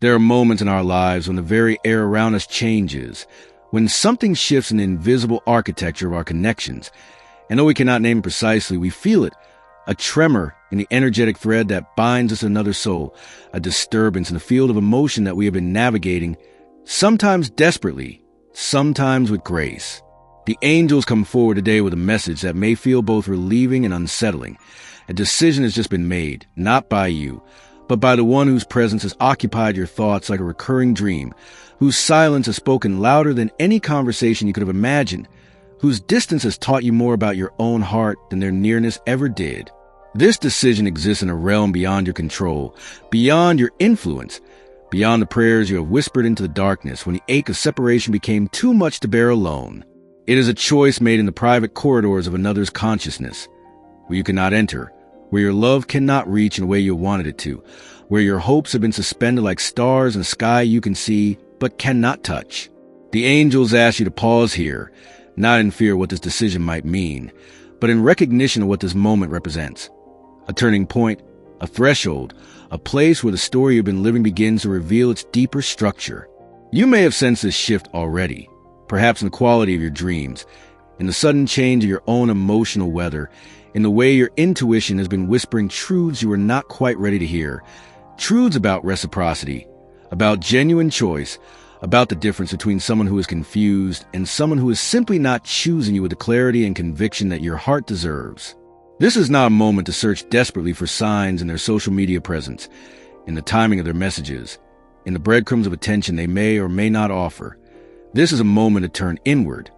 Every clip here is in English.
There are moments in our lives when the very air around us changes, when something shifts in the invisible architecture of our connections. And though we cannot name it precisely, we feel it, a tremor in the energetic thread that binds us to another soul, a disturbance in the field of emotion that we have been navigating, sometimes desperately, sometimes with grace. The angels come forward today with a message that may feel both relieving and unsettling. A decision has just been made, not by you, but by the one whose presence has occupied your thoughts like a recurring dream, whose silence has spoken louder than any conversation you could have imagined, whose distance has taught you more about your own heart than their nearness ever did. This decision exists in a realm beyond your control, beyond your influence, beyond the prayers you have whispered into the darkness when the ache of separation became too much to bear alone. It is a choice made in the private corridors of another's consciousness, where you cannot enter, where your love cannot reach in a way you wanted it to, where your hopes have been suspended like stars in the sky you can see but cannot touch. The angels ask you to pause here, not in fear of what this decision might mean, but in recognition of what this moment represents. A turning point, a threshold, a place where the story you've been living begins to reveal its deeper structure. You may have sensed this shift already, perhaps in the quality of your dreams, in the sudden change of your own emotional weather, in the way your intuition has been whispering truths you were not quite ready to hear, truths about reciprocity, about genuine choice, about the difference between someone who is confused and someone who is simply not choosing you with the clarity and conviction that your heart deserves. This is not a moment to search desperately for signs in their social media presence, in the timing of their messages, in the breadcrumbs of attention they may or may not offer. This is a moment to turn inward,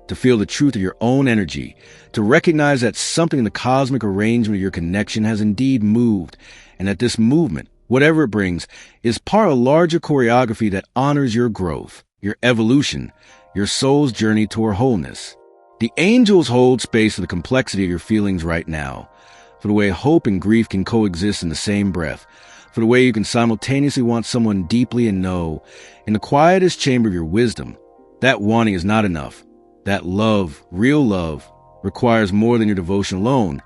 to feel the truth of your own energy, to recognize that something in the cosmic arrangement of your connection has indeed moved, and that this movement, whatever it brings, is part of a larger choreography that honors your growth, your evolution, your soul's journey toward wholeness. The angels hold space for the complexity of your feelings right now, for the way hope and grief can coexist in the same breath, for the way you can simultaneously want someone deeply and know, in the quietest chamber of your wisdom, that wanting is not enough. That love, real love, requires more than your devotion alone.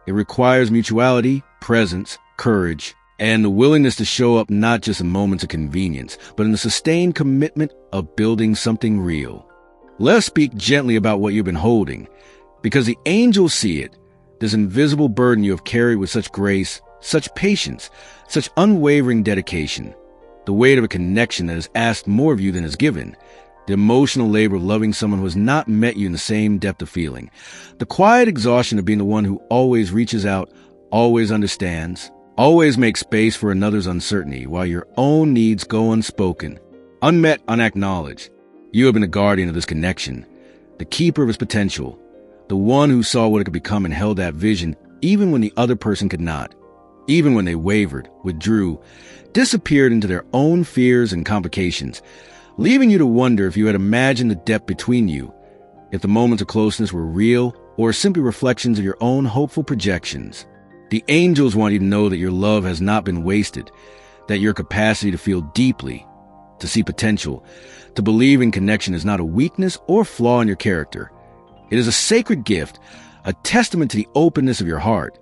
It requires mutuality, presence, courage, and the willingness to show up not just in moments of convenience, but in the sustained commitment of building something real. Let us speak gently about what you've been holding, because the angels see it, this invisible burden you have carried with such grace, such patience, such unwavering dedication, the weight of a connection that has asked more of you than has given, the emotional labor of loving someone who has not met you in the same depth of feeling, the quiet exhaustion of being the one who always reaches out, always understands, always makes space for another's uncertainty while your own needs go unspoken, unmet, unacknowledged. You have been the guardian of this connection, the keeper of its potential, the one who saw what it could become and held that vision even when the other person could not, even when they wavered, withdrew, disappeared into their own fears and complications, leaving you to wonder if you had imagined the depth between you, if the moments of closeness were real or simply reflections of your own hopeful projections. The angels want you to know that your love has not been wasted, that your capacity to feel deeply, to see potential, to believe in connection is not a weakness or flaw in your character. It is a sacred gift, a testament to the openness of your heart,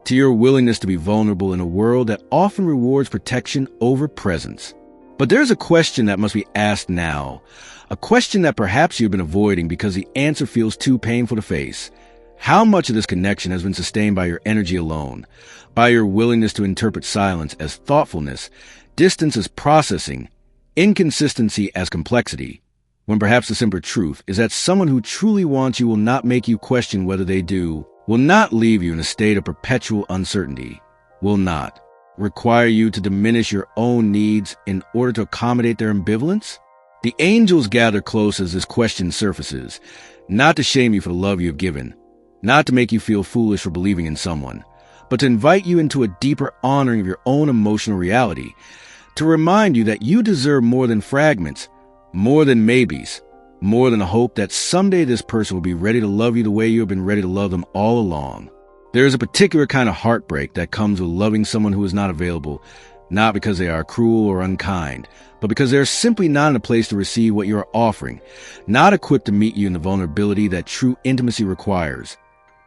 to your willingness to be vulnerable in a world that often rewards protection over presence. But there's a question that must be asked now, a question that perhaps you've been avoiding because the answer feels too painful to face. How much of this connection has been sustained by your energy alone, by your willingness to interpret silence as thoughtfulness, distance as processing, inconsistency as complexity, when perhaps the simple truth is that someone who truly wants you will not make you question whether they do, will not leave you in a state of perpetual uncertainty, will not require you to diminish your own needs in order to accommodate their ambivalence? The angels gather close as this question surfaces, not to shame you for the love you have given, not to make you feel foolish for believing in someone, but to invite you into a deeper honoring of your own emotional reality, to remind you that you deserve more than fragments, more than maybes, more than a hope that someday this person will be ready to love you the way you have been ready to love them all along. There is a particular kind of heartbreak that comes with loving someone who is not available, not because they are cruel or unkind, but because they're simply not in a place to receive what you are offering, not equipped to meet you in the vulnerability that true intimacy requires,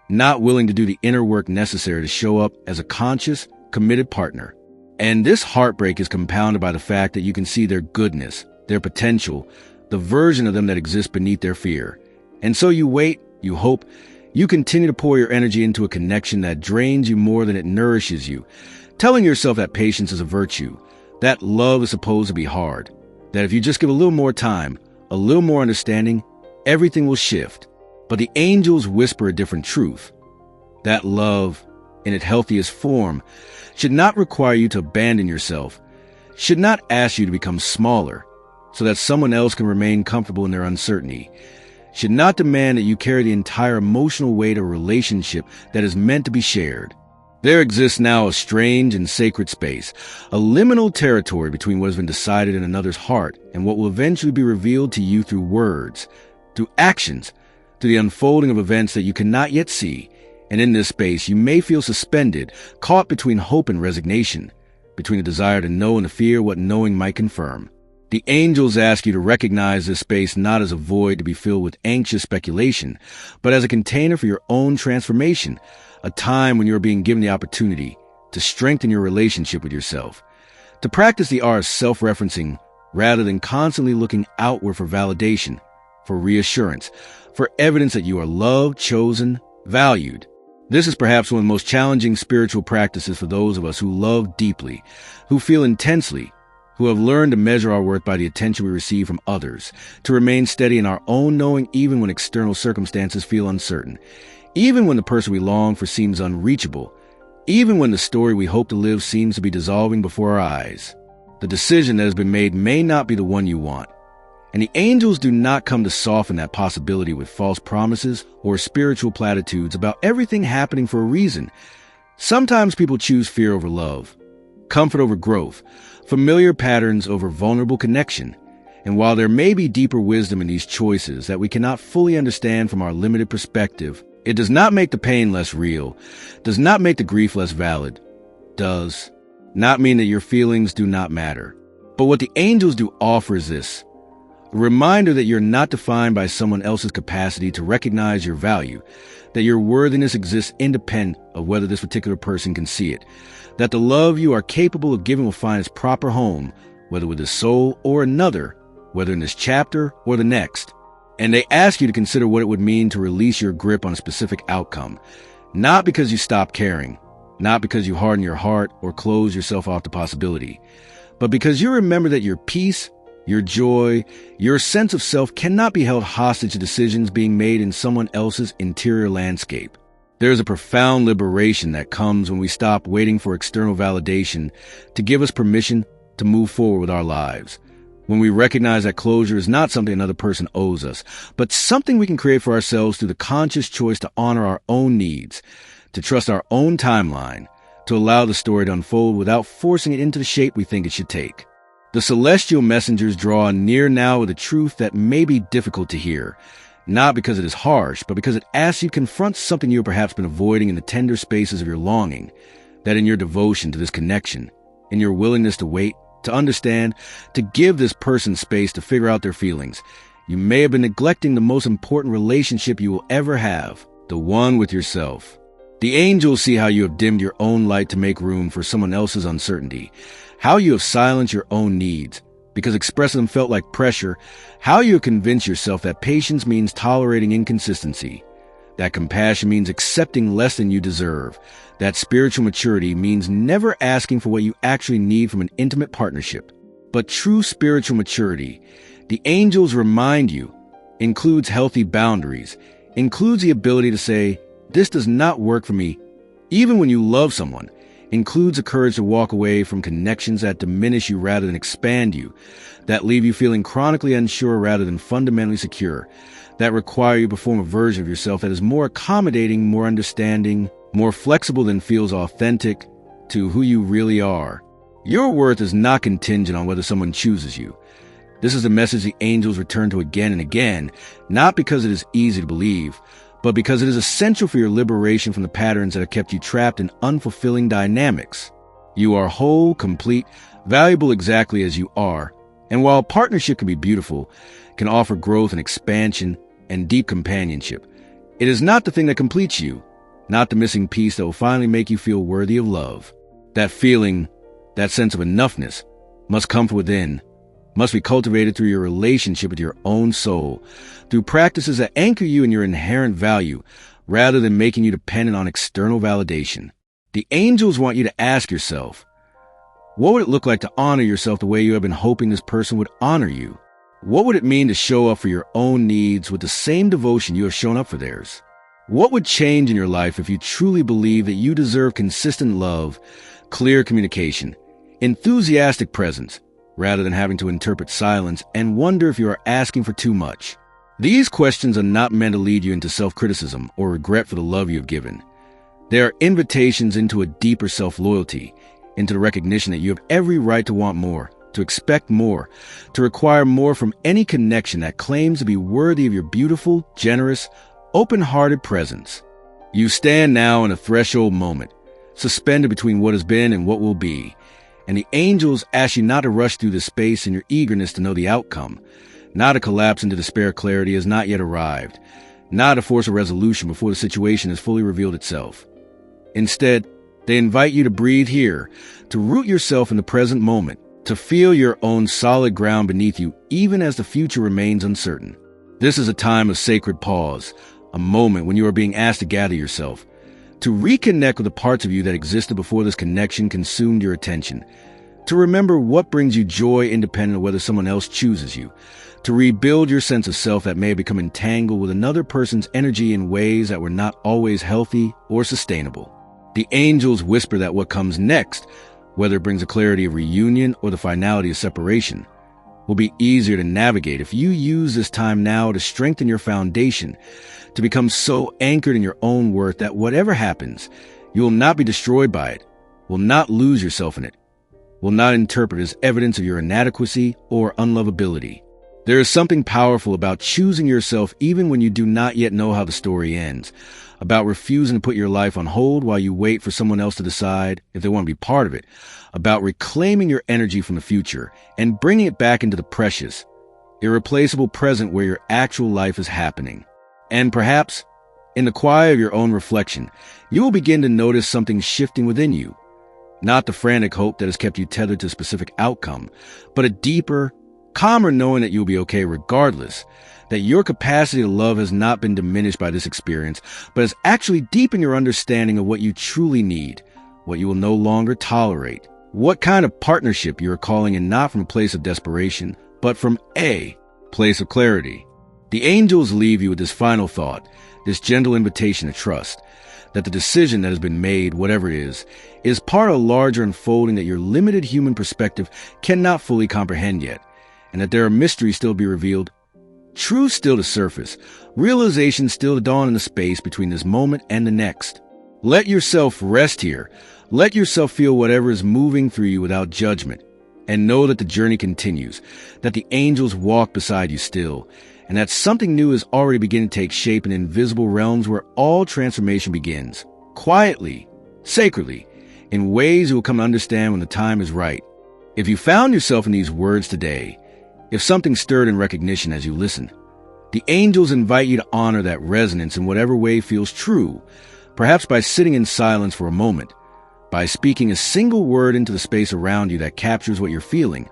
not willing to do the inner work necessary to show up as a conscious, committed partner. And this heartbreak is compounded by the fact that you can see their goodness, their potential, the version of them that exists beneath their fear. And so you wait, you hope, you continue to pour your energy into a connection that drains you more than it nourishes you, telling yourself that patience is a virtue, that love is supposed to be hard, that if you just give a little more time, a little more understanding, everything will shift. But the angels whisper a different truth. That love, in its healthiest form, should not require you to abandon yourself, should not ask you to become smaller so that someone else can remain comfortable in their uncertainty, should not demand that you carry the entire emotional weight of a relationship that is meant to be shared. There exists now a strange and sacred space, a liminal territory between what has been decided in another's heart and what will eventually be revealed to you through words, through actions, through the unfolding of events that you cannot yet see. And in this space, you may feel suspended, caught between hope and resignation, between the desire to know and the fear what knowing might confirm. The angels ask you to recognize this space not as a void to be filled with anxious speculation, but as a container for your own transformation, a time when you are being given the opportunity to strengthen your relationship with yourself, to practice the art of self-referencing rather than constantly looking outward for validation, for reassurance, for evidence that you are loved, chosen, valued. This is perhaps one of the most challenging spiritual practices for those of us who love deeply, who feel intensely, who have learned to measure our worth by the attention we receive from others, to remain steady in our own knowing even when external circumstances feel uncertain, even when the person we long for seems unreachable, even when the story we hope to live seems to be dissolving before our eyes. The decision that has been made may not be the one you want, and the angels do not come to soften that possibility with false promises or spiritual platitudes about everything happening for a reason. Sometimes people choose fear over love, comfort over growth, familiar patterns over vulnerable connection. And while there may be deeper wisdom in these choices that we cannot fully understand from our limited perspective, it does not make the pain less real, does not make the grief less valid, does not mean that your feelings do not matter. But what the angels do offer is this: a reminder that you're not defined by someone else's capacity to recognize your value, that your worthiness exists independent of whether this particular person can see it, that the love you are capable of giving will find its proper home, whether with this soul or another, whether in this chapter or the next. And they ask you to consider what it would mean to release your grip on a specific outcome, not because you stop caring, not because you harden your heart or close yourself off to possibility, but because you remember that your peace, your joy, your sense of self cannot be held hostage to decisions being made in someone else's interior landscape. There is a profound liberation that comes when we stop waiting for external validation to give us permission to move forward with our lives. When we recognize that closure is not something another person owes us, but something we can create for ourselves through the conscious choice to honor our own needs, to trust our own timeline, to allow the story to unfold without forcing it into the shape we think it should take. The celestial messengers draw near now with a truth that may be difficult to hear, not because it is harsh, but because it asks you to confront something you have perhaps been avoiding in the tender spaces of your longing, that in your devotion to this connection, in your willingness to wait, to understand, to give this person space to figure out their feelings, you may have been neglecting the most important relationship you will ever have, the one with yourself. The angels see how you have dimmed your own light to make room for someone else's uncertainty, how you have silenced your own needs, because expressing them felt like pressure, how you have convinced yourself that patience means tolerating inconsistency, that compassion means accepting less than you deserve, that spiritual maturity means never asking for what you actually need from an intimate partnership. But true spiritual maturity, the angels remind you, includes healthy boundaries, includes the ability to say, this does not work for me, even when you love someone, includes the courage to walk away from connections that diminish you rather than expand you, that leave you feeling chronically unsure rather than fundamentally secure, that require you to perform a version of yourself that is more accommodating, more understanding, more flexible than feels authentic to who you really are. Your worth is not contingent on whether someone chooses you. This is the message the angels return to again and again, not because it is easy to believe, but because it is essential for your liberation from the patterns that have kept you trapped in unfulfilling dynamics. You are whole, complete, valuable exactly as you are, and while partnership can be beautiful, can offer growth and expansion and deep companionship, it is not the thing that completes you, not the missing piece that will finally make you feel worthy of love. That feeling That sense of enoughness must come from within, must be cultivated through your relationship with your own soul, through practices that anchor you in your inherent value, rather than making you dependent on external validation. The angels want you to ask yourself, what would it look like to honor yourself the way you have been hoping this person would honor you? What would it mean to show up for your own needs with the same devotion you have shown up for theirs? What would change in your life if you truly believe that you deserve consistent love, clear communication, enthusiastic presence, rather than having to interpret silence and wonder if you are asking for too much? These questions are not meant to lead you into self-criticism or regret for the love you have given. They are invitations into a deeper self-loyalty, into the recognition that you have every right to want more, to expect more, to require more from any connection that claims to be worthy of your beautiful, generous, open-hearted presence. You stand now in a threshold moment, suspended between what has been and what will be, and the angels ask you not to rush through the space in your eagerness to know the outcome, not to collapse into despair clarity has not yet arrived, not to force a resolution before the situation has fully revealed itself. Instead, they invite you to breathe here, to root yourself in the present moment, to feel your own solid ground beneath you even as the future remains uncertain. This is a time of sacred pause, a moment when you are being asked to gather yourself, to reconnect with the parts of you that existed before this connection consumed your attention, to remember what brings you joy independent of whether someone else chooses you, to rebuild your sense of self that may have become entangled with another person's energy in ways that were not always healthy or sustainable. The angels whisper that what comes next, whether it brings a clarity of reunion or the finality of separation, will be easier to navigate if you use this time now to strengthen your foundation, to become so anchored in your own worth that whatever happens, you will not be destroyed by it, will not lose yourself in it, will not interpret it as evidence of your inadequacy or unlovability. There is something powerful about choosing yourself even when you do not yet know how the story ends, about refusing to put your life on hold while you wait for someone else to decide if they want to be part of it, about reclaiming your energy from the future and bringing it back into the precious, irreplaceable present where your actual life is happening. And perhaps, in the quiet of your own reflection, you will begin to notice something shifting within you. Not the frantic hope that has kept you tethered to a specific outcome, but a deeper, calmer knowing that you'll be okay regardless, that your capacity to love has not been diminished by this experience, but has actually deepened your understanding of what you truly need, what you will no longer tolerate, what kind of partnership you are calling in not from a place of desperation, but from a place of clarity. The angels leave you with this final thought, this gentle invitation to trust, that the decision that has been made, whatever it is part of a larger unfolding that your limited human perspective cannot fully comprehend yet, and that there are mysteries still to be revealed, truth still to surface, realization still to dawn in the space between this moment and the next. Let yourself rest here. Let yourself feel whatever is moving through you without judgment, and know that the journey continues, that the angels walk beside you still, and that something new is already beginning to take shape in invisible realms where all transformation begins, quietly, sacredly, in ways you will come to understand when the time is right. If you found yourself in these words today, if something stirred in recognition as you listen, the angels invite you to honor that resonance in whatever way feels true, perhaps by sitting in silence for a moment, by speaking a single word into the space around you that captures what you're feeling,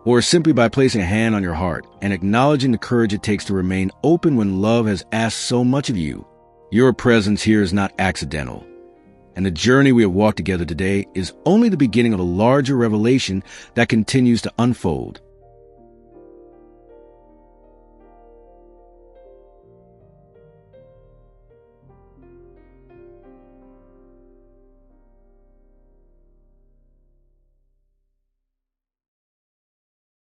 or simply by placing a hand on your heart and acknowledging the courage it takes to remain open when love has asked so much of you. Your presence here is not accidental, and the journey we have walked together today is only the beginning of a larger revelation that continues to unfold.